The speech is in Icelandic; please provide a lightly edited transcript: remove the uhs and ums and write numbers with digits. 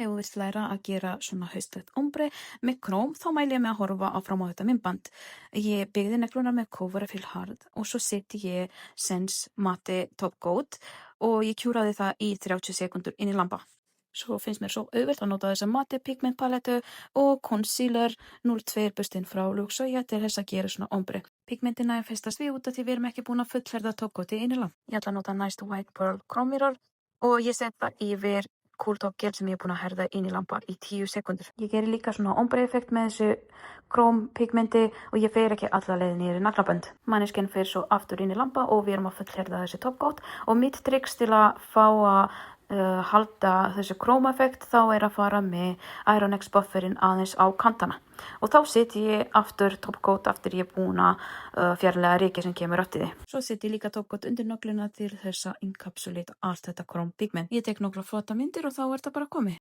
Ef þú vilt læra að gera svona haustlegt ombre með Chrome þá mæli ég með að horfa áfram á þetta myndband. Ég byggði negluna með Cover Fill Hard og svo seti ég Sense Matte Top Coat og ég kjúraði það í 30 sekúndur inn í lampa. Svo finnst mér svo auðvelt að nota þessa matte pigment palettu og concealer 02 burstinn frá Luxoya til þess að gera svona ombre. Pigmentina er festast við út af því við erum ekki búin að fullferða topcoati inn í lamp. Ég ætla að nota Nice White Pearl Chrome Mirror og ég set það yfir Cool Top Gel sem ég er búin að herða inn í lampa í 10 sekúndur. Ég geri líka svona ombre effekt með þessu Chrome pigmenti og ég fer ekki alla leið niður í naglabönd. Manneskjan fer svo aftur inn í lampa og við erum að fullherða þessi topcoat og mitt tricks til að fá að halda þessu Chrome effekt þá er að fara með Iron X bufferinn aðeins á kantana og þá seti ég aftur topcoat aftur ég er búin að fjarlæga rykið sem kemur eftir því. Svo seti ég líka topcoat undir nögluna til þess að encapsulate allt þetta Chrome pigment. Ég tek nokkra flotta myndir og þá er þetta bara komið.